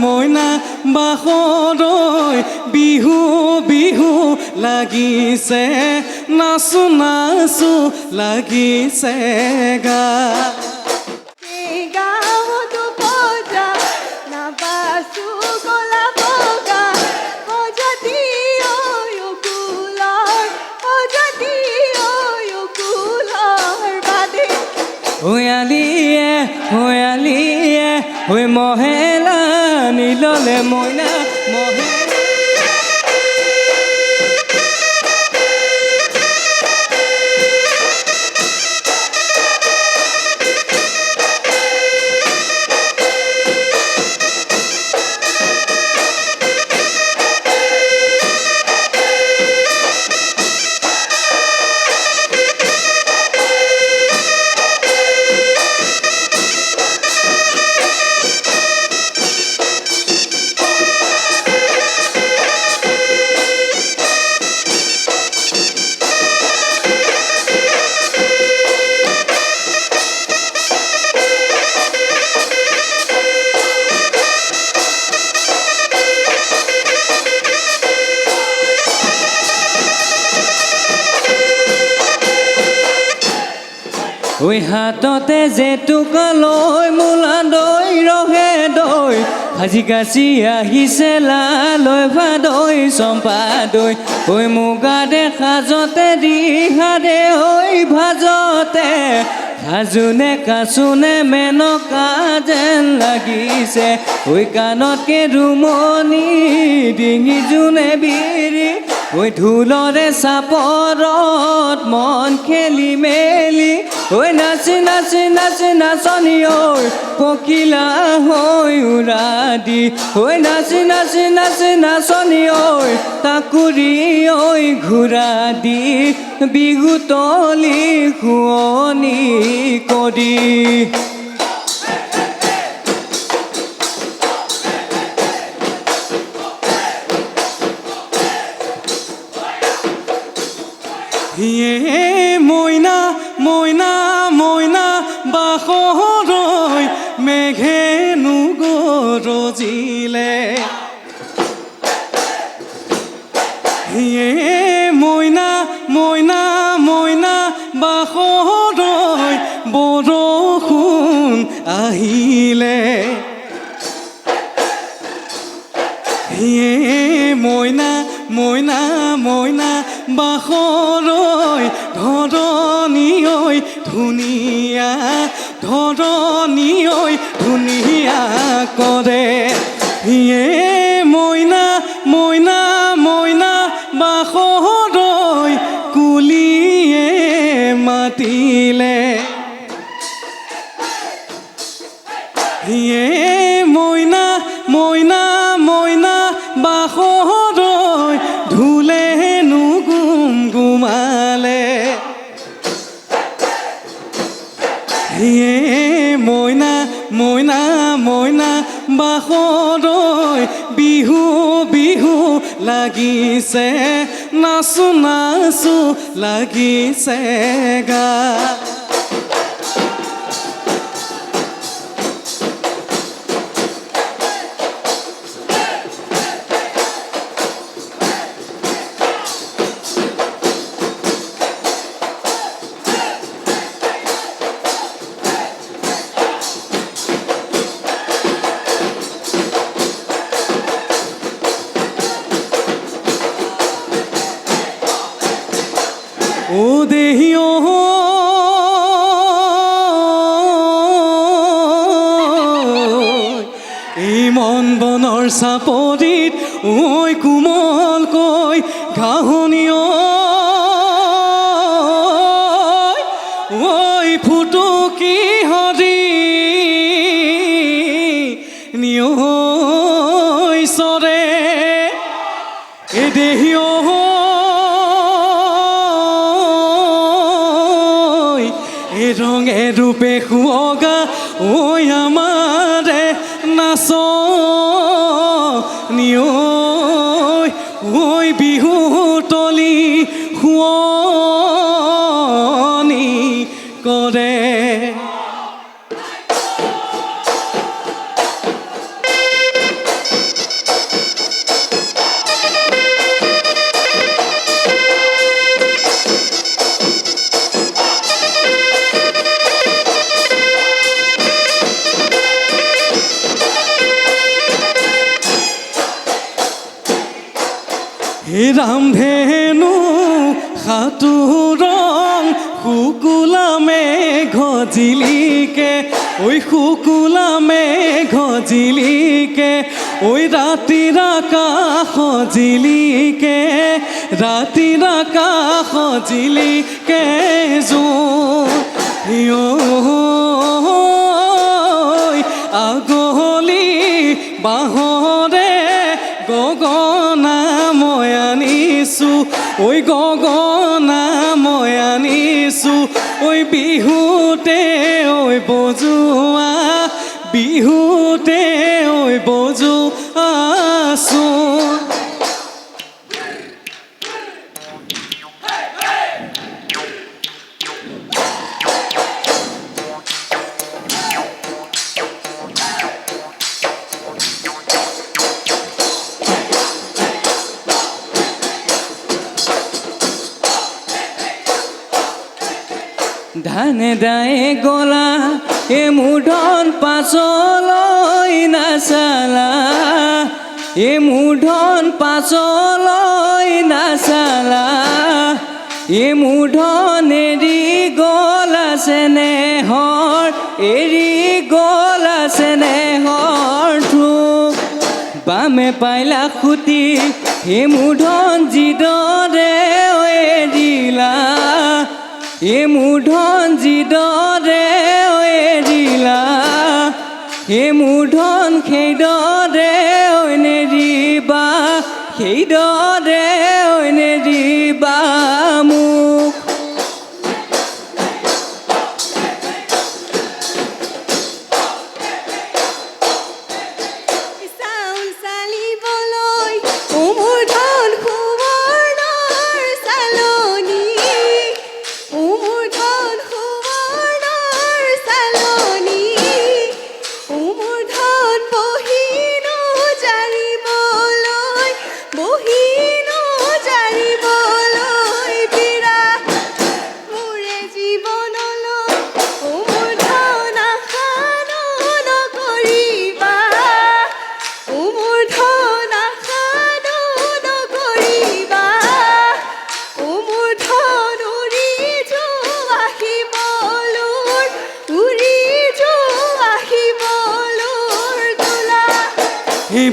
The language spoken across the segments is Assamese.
মইনা বাখৰৈ বিহু বিহু লাগিছে নাচো নাচো লাগিছে গা হৈয়ালিয়ে হৈয়ালিয়ে হৈ মহেলা নীললে মইনা মহে ওই হাততে জেতুকা লৈ মূলা দৈ ৰহে দৈ ভাজি কাচি আহিছে লালৈ ভাদৈ চম্পা দৈ ঐ মুগাতে সাজতে দিহাদে ঐ ভাজতে সাজোনে কাচোনে মেনকা যেন লাগিছে ঐ কাণতকে ৰুমনি ডিঙি জোনে বিৰি ঐ ঢোলৰে চাপৰত মন খেলি মেলি ঐ নাচি নাচি নাচি নাচনি ঐ পখিলা হৈ উৰা দি ঐ নাচি নাচি নাচি নাচনি ঐ তাকুৰি ঐ ঘূৰা দি বিহুতলি শুৱনি কৰি ইয়ে মইনা মইনা মইনা বাখৰৈ মেঘেনো গৰজিলে ইয়ে মইনা মইনা মইনা বাখৰৈ বৰষুণ আহিলে ইয়ে মইনা মইনা মইনা বাখৰৈ ধৰণী ঐ ধুনীয়া ধৰণী ঐ ধুনীয়া কৰে ইয়ে মইনা মইনা মইনা বাখৰৈ কুলিয়ে মাতিলে ইয়ে মইনা মইনা মইনা বাখৰৈ ঢোলে গুমগুমালে ইয়ে মইনা মইনা মইনা বাখৰৈ বিহু বিহু লাগিছে নাচো নাচো লাগিছে গা ও দেহি এই মন বনৰ চাপৰিত ঐ কোমলকৈ ঘাঁহনি ঐ ফুটুকি হৰি নিয়ৈ চৰে এই দেহি ৰঙে ৰূপে শুৱগা ঐ আমাৰে নাচ নিয়ৈ ঐ বিহুতলি শুৱনি কৰে হে ৰামধেনু সাঁতোৰং শুকুলা মেঘ জিলিকে ঐ শুকুলা মেঘ জিলিকে ঐ ৰাতিৰ আকাশ জিলিকে ৰাতিৰ আকাশ জিলিকে আগলি বাঁহৰে গগনা মই আনিছোঁ ঐ গগনা মই আনিছোঁ ঐ বিহুতে ঐ বজোৱা বিহুতে ঐ বজোৱাছোঁ ধানে দায়ে গলা এ মুধন পাছলৈ নাচালা এ মুধন পাছলৈ নাচালা এ মুধন এৰি গলা চেনেহৰ এৰি গলা চেনেহৰ থোক বামে পাইলা খুটি এ মুধন যিদৰে এৰিলা এ মুধন যিদৰে এৰিলা হে মুধন সেইদৰে নেৰিবা সেইদৰে নেৰিবা মোক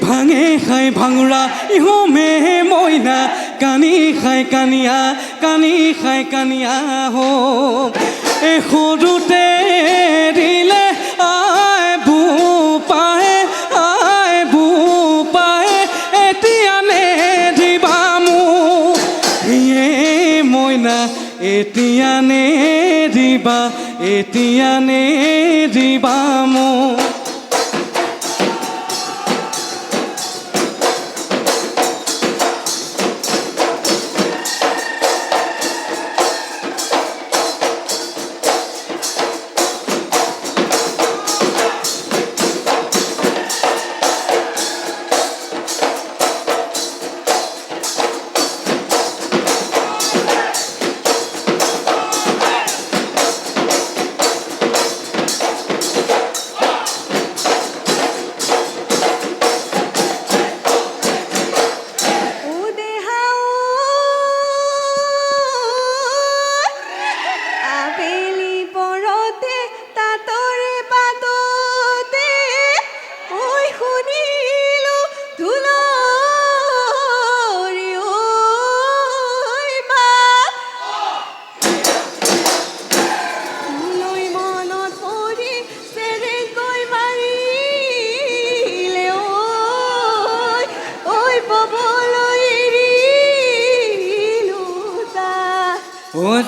ভাঙে খাই ভাঙৰা ইহমে মইনা কানি খাই কানিয়া কানি খাই কানিয়া হো এ সৰুতে দিলে আই বু পাহে এতিয়া নে দিবা মোক হিয়ে মইনা এতিয়া নে দিবা মোক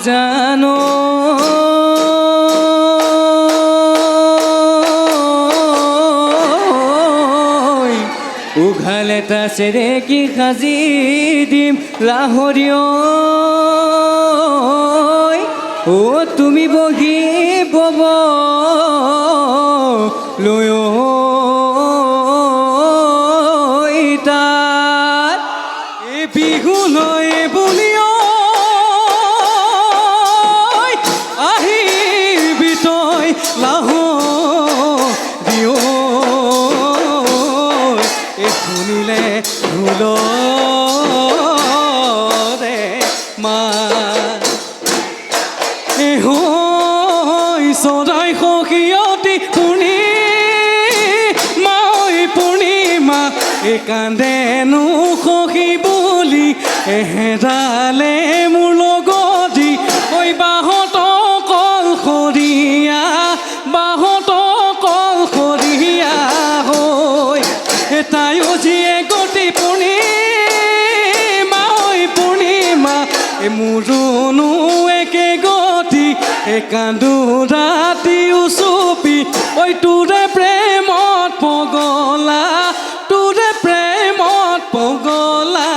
জানো উঘাল এটা চেৰেকি সাজি দিম লাহৰিয় ও তুমি বহি বব লৈ তাত এই বিহু লৈ বুলিও শুনিলে ঢোল আমাৰ হৈ চৰাই সখীয়তি পূৰ্ণিমা ঐ পূৰ্ণিমা কান্দেনো সখী বুলি হেৰালে মোৰ লগতি ঐ বাহঁত কলসৰীয়া বাহঁত কলসৰীয়া হৈ তাইও যিয়ে গতি পূৰ্ণিমা ঐ পূৰ্ণিমা মোৰোনো একে গতি কান্দো ৰাতিও চুপি ঐ তোৰে প্ৰেমত পগলা তোৰে প্ৰেমত পগলা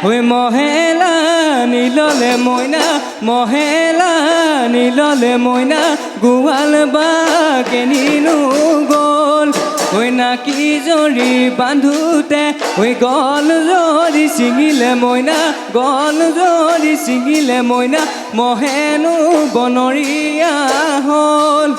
ঐ মহেলা নীললে মইনা মহেলা নীললে মইনা গোৱাল বা কেনিনো গ'ল ঐ নাকি জৰি বান্ধোতে ঐ গল জৰি ছিঙিলে মইনা গল জৰি ছিঙিলে মইনা মহেনো বনৰীয়া হ'ল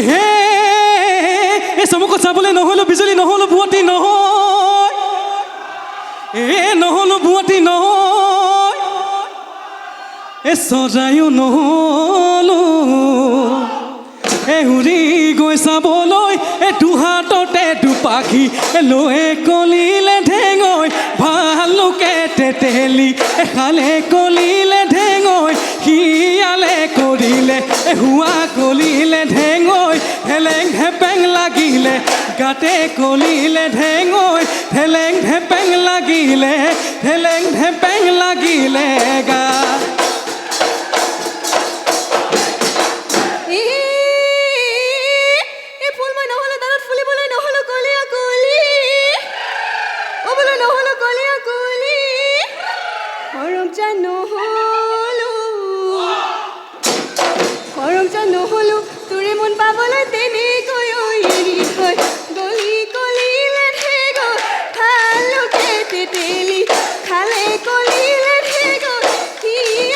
হে এই চমুকত চাবলৈ নহ'লো বিজুলী নহ'লো বুৱতী নহয় নহ'লো বুৱতী নহয় চৰায়ো নহ'লো উৰি গৈ চাবলৈ দুহাততে দুপাখি লৈ কলিলে ঢেঙৈ ভালুকে তেতেলি খালে কলিলে ঢেঙৈ শিয়ালে কৰিলে হুৱা কলিলে ঢেঙৈ ঠেলেং ঢেপেং লাগিলে গাতে কলিলে ঢেঙৈ ঠেলেং ঢেপেং লাগিলে ঠেলেং ঢেপেং লাগিলে গা নহ'লো তোৰে মন পাবলৈ তেনেকৈ এৰি থৈ গলি কলিলে ঢেঙৈ ভালুকে তেতেলি খালে কলিলে ঢেঙৈ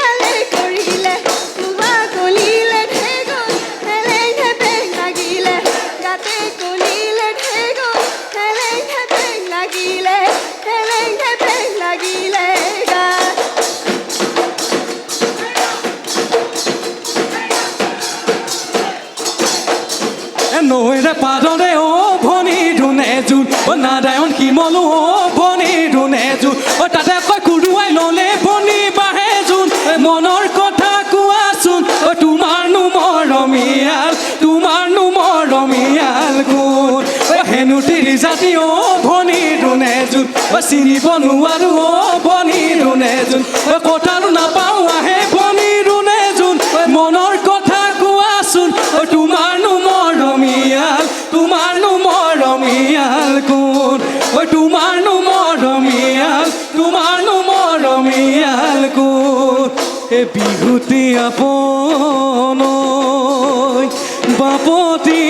নৈৰে পাদৰে অ ভনী ধুনে জোন নাৰায়ণ শিমলো অ ভনী ধুনে জোন তাতে কয় কুৰুৱাই ল'লে ভনী বাঢ়ে জোন মনৰ কথা কোৱাচোন তোমাৰনো মৰমীয়াল গুণ হেনো তিৰি জাতি অ ভনী ধুনে জোন চিনিব নোৱাৰো অ ভনী ধুনে জোন কথাটো নাপাওঁ আহে ভনী ধুনে জোন মনৰ কথা কোৱাচোন তোমাৰনো মৰমীয়াল গুণ তোমাৰনো মৰমীয়াল গুণ এই বিহুতি আপোন বাপতি